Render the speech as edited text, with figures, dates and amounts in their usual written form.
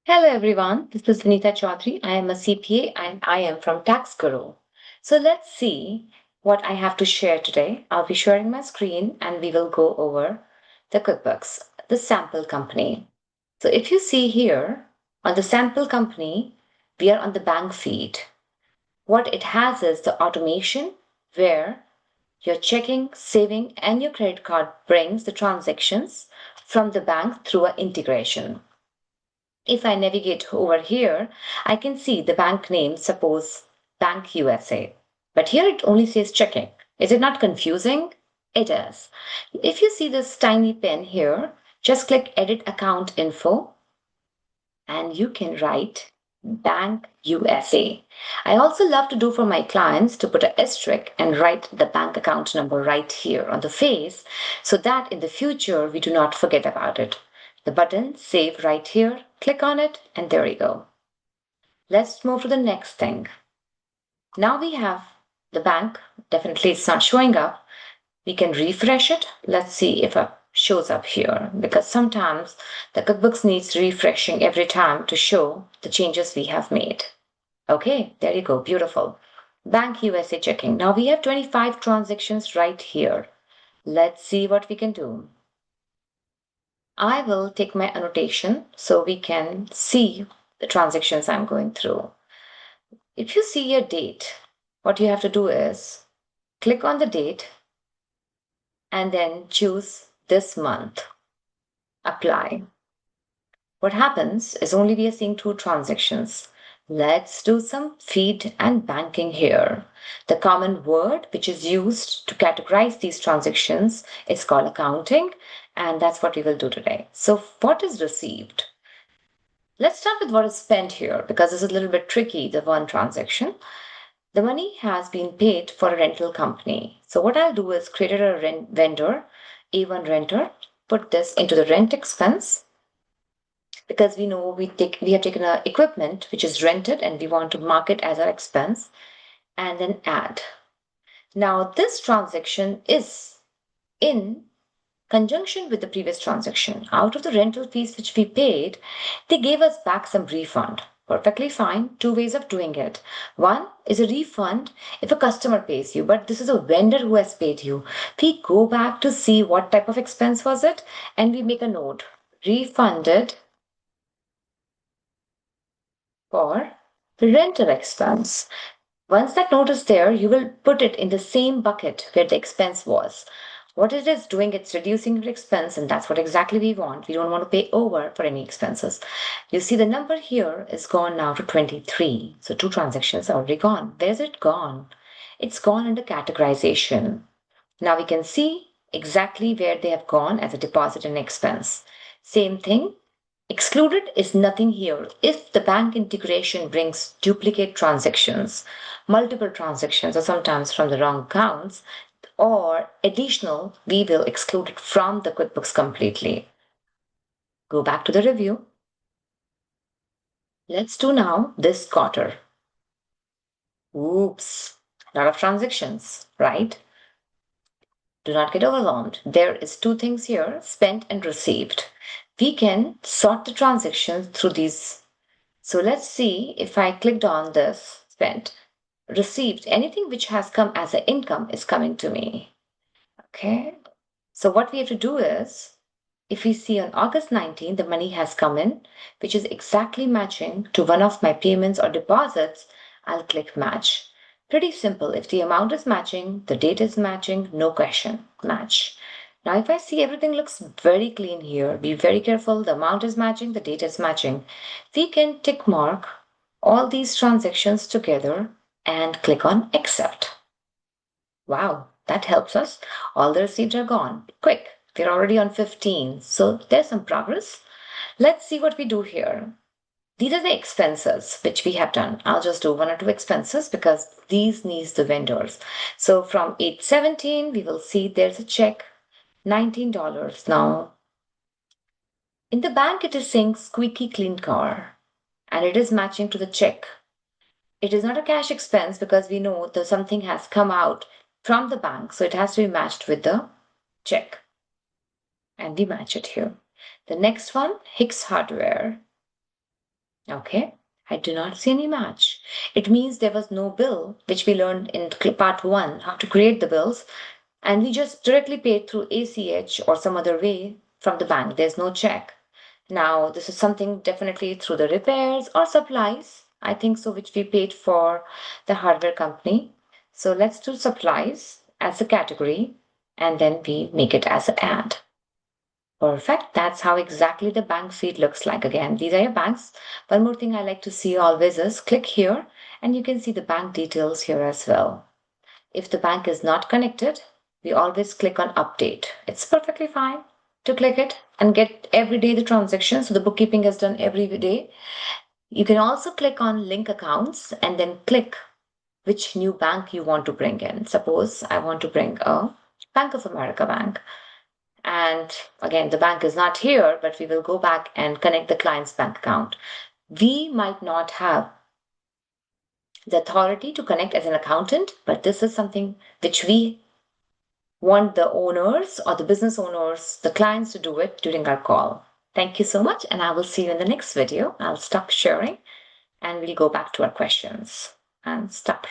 Hello everyone, this is Vinita Chaudhary. I am a CPA and I am from Tax Guru. So let's see what I have to share today. I'll be sharing my screen and we will go over the QuickBooks, the sample company. So if you see here on the sample company, we are on the bank feed. What it has is the automation where your checking, saving, and your credit card brings the transactions from the bank through an integration. If I navigate over here, I can see the bank name, suppose Bank USA. But here it only says checking. Is it not confusing? It is. If you see this tiny pen here, just click Edit Account Info and you can write Bank USA. I also love to do for my clients to put an asterisk and write the bank account number right here on the face so that in the future we do not forget about it. The button Save right here, click on it, and there you go. Let's move to the next thing. Now we have the bank, definitely it's not showing up. We can refresh it. Let's see if it shows up here because sometimes the QuickBooks needs refreshing every time to show the changes we have made. Okay, there you go. Beautiful. Bank USA checking. Now we have 25 transactions right here. Let's see what we can do. I will take my annotation so we can see the transactions I'm going through. If you see your date, what you have to do is click on the date and then choose this month. Apply. What happens is only we are seeing two transactions. Let's do some feed and banking here. The common word which is used to categorize these transactions is called accounting, and that's what we will do today. So, what is received? Let's start with what is spent here because this is a little bit tricky, the one transaction. The money has been paid for a rental company. So what I'll do is create a vendor, A1 renter, put this into the rent expense because we know we have taken a equipment which is rented and we want to mark it as our expense and then add. Now this transaction is in conjunction with the previous transaction. Out of the rental fees which we paid, they gave us back some refund. Perfectly fine. Two ways of doing it. One is a refund if a customer pays you, but this is a vendor who has paid you. We go back to see what type of expense was it and we make a note. Refunded for rental expense. Once that note is there, you will put it in the same bucket where the expense was. What it is doing, it's reducing your expense, and that's what exactly we want. We don't want to pay over for any expenses. You see, the number here is gone now to 23. So two transactions are already gone. Where's it gone? It's gone under categorization. Now we can see exactly where they have gone as a deposit and expense. Same thing. Excluded is nothing here. If the bank integration brings duplicate transactions, multiple transactions, or sometimes from the wrong accounts, or additional, we will exclude it from the QuickBooks completely. Go back to the review. Let's do now this quarter. Oops, a lot of transactions, right? Do not get overwhelmed. There is two things here, spent and received. We can sort the transactions through these. So let's see if I clicked on this spent, received, anything which has come as an income is coming to me. Okay. So what we have to do is, if we see on August 19, the money has come in, which is exactly matching to one of my payments or deposits, I'll click match. Pretty simple. If the amount is matching, the date is matching, no question, match. Now, if I see everything looks very clean here, be very careful. The amount is matching, the date is matching. We can tick mark all these transactions together and click on accept. Wow, that helps us. All the receipts are gone. Quick, we're already on 15. So there's some progress. Let's see what we do here. These are the expenses which we have done. I'll just do one or two expenses because these needs the vendors. So from 817, we will see there's a check, $19. Now, in the bank, it is saying squeaky clean car and it is matching to the check. It is not a cash expense because we know that something has come out from the bank, so it has to be matched with the check. And we match it here. The next one, Hicks Hardware. Okay, I do not see any match. It means there was no bill, which we learned in part one, how to create the bills, and we just directly paid through ACH or some other way from the bank. There's no check. Now, this is something definitely through the repairs or supplies, I think so, which we paid for the hardware company. So let's do supplies as a category and then we make it as an ad. Perfect. That's how exactly the bank feed looks like. Again, these are your banks. One more thing I like to see always is click here and you can see the bank details here as well. If the bank is not connected, we always click on update. It's perfectly fine to click it and get every day the transaction. So the bookkeeping is done every day. You can also click on link accounts and then click which new bank you want to bring in. Suppose I want to bring a Bank of America bank. And again, the bank is not here, but we will go back and connect the client's bank account. We might not have the authority to connect as an accountant, but this is something which we want the owners or the business owners, the clients to do it during our call. Thank you so much, and I will see you in the next video. I'll stop sharing and we'll go back to our questions and stop